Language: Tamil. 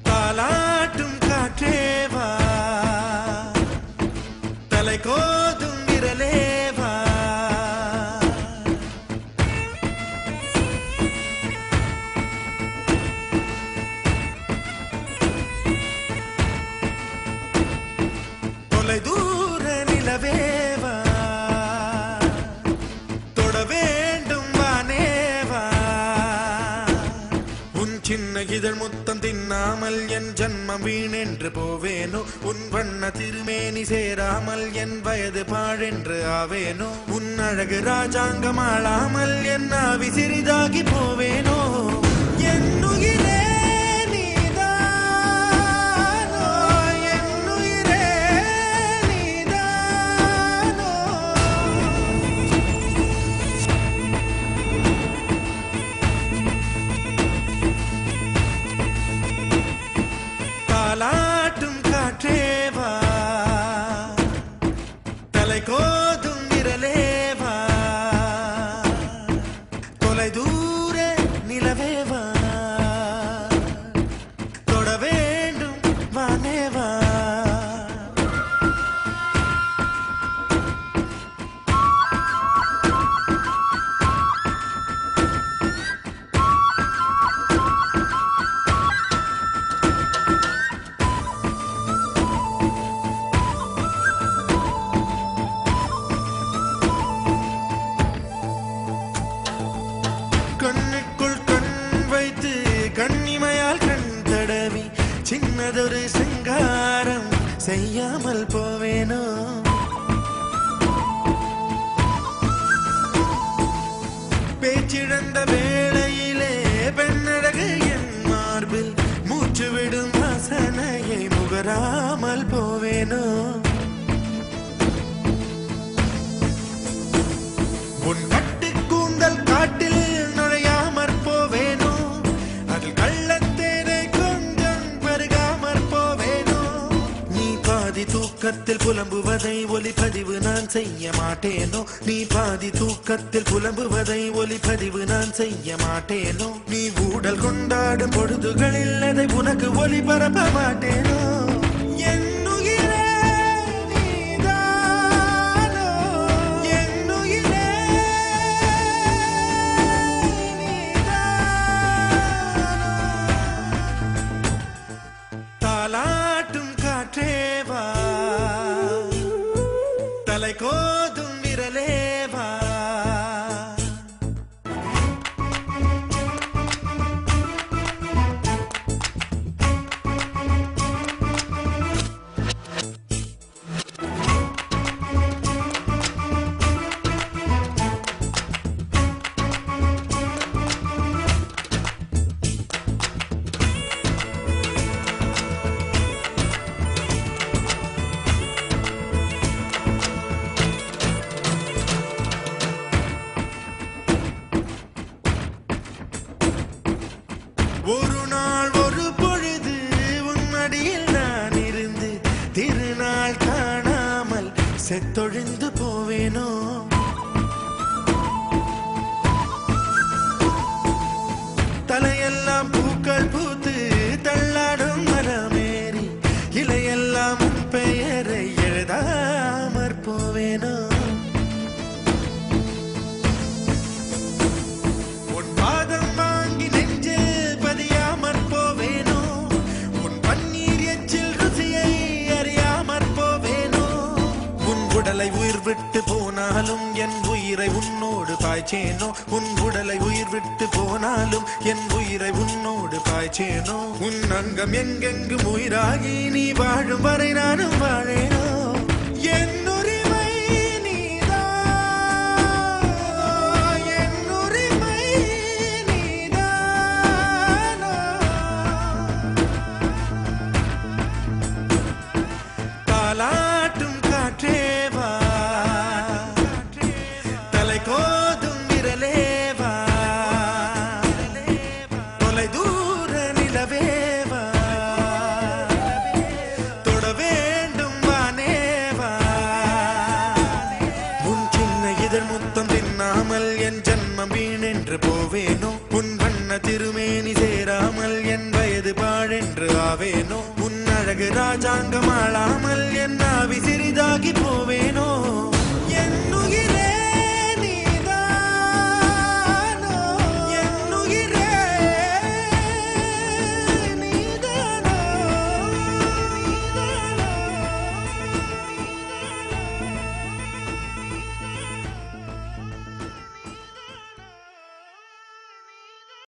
தாலாட்டும் காற்றேவா தலை கோதும் விரலேவா தொலை தூர நிலவேவா தொட வேண்டும் வானேவா உன் சின்ன இதழ் முத்தம் தின்னாமல் என் ஜன்மம் வீணென்று போவேனோ உன் வண்ண திருமேனி சேராமல் என் வயது பாழென்று ஆவேனோ உன் அழகு ராஜாங்கம் ஆளாமல் என் ஆவி சிறிதாகி போவேனோ என்னுயிரே நீதானோ என்னுயிரே நீதானோ தாலாட்டும் காற்றேவா தலை கோதும் விரலேவா தொலை தூர நிலவேவா தொட வேண்டும் வானேவா கண்ணுக்குள் கண் வைத்து கண்ணிமையால் கண் தடவி சின்னதொரு சிங்காரம் செய்யாமல் போவேனோ பேச்சிழந்த வேளையிலே பெண்ணழகு என் மார்பில் மூச்சு விடும் வாசனையை முகராமல் போவேனோ உன் கட்டு கூந்தல் காட்டில் நுழையாமற் போவேனோ அதில் கள்ளத்தேனை கொஞ்சம் பருகாமற் போவேனோ நீ பாதி தூக்கத்தில் புலம்புவதை ஒலிப்பதிவு நான் செய்ய மாட்டேனோ நீ பாதி தூக்கத்தில் புலம்புவதை ஒலிப்பதிவு நான் செய்ய மாட்டேனோ நீ ஊடல் கொண்டாடும் பொழுதுகளில் அதை உனக்கு ஒளிபரப்ப மாட்டேனோ என்னுயிரே நீதானோ என்னுயிரே தாலாட்டும் காற்றேவா தலை கோதும் விரலேவா ஒரு நாள் ஒரு பொழுது உன்னடியில் நான் இருந்து திருநாள் காணாமல் செத்தொழிந்து போவேனோ தலையெல்லாம் பூக்கள் பூத்து தள்ளாடும் மரமேறி இலையெல்லாம் உன் பெயரை எழுதாமற் போவேனோ உன் பாதம் வாங்கி நெஞ்சில் பதியாமற் போவேனோ உன் பன்னீர் எச்சில் ருசியை அறியாமற் போவேனோ உன் உடலை உயிர் விட்டு போனாலும் என் உயிரை உன்னோடு பாய்ச்சேனோ உன் உடலை உயிர் விட்டு போனாலும் என் உயிரை உன்னோடு பாய்ச்சேனோ உன் அங்கம் எங்கெங்கும் உயிராகி நீ வாழும் வரை நானும் வாழ பாழென்று போவேனோ உன் வண்ண திருமேனி சேராமல் என் வயது பாழென்று ஆவேனோ உன் அழகு ராஜாங்கம் ஆளாமல் என் ஆவி சிறிதாகி போவே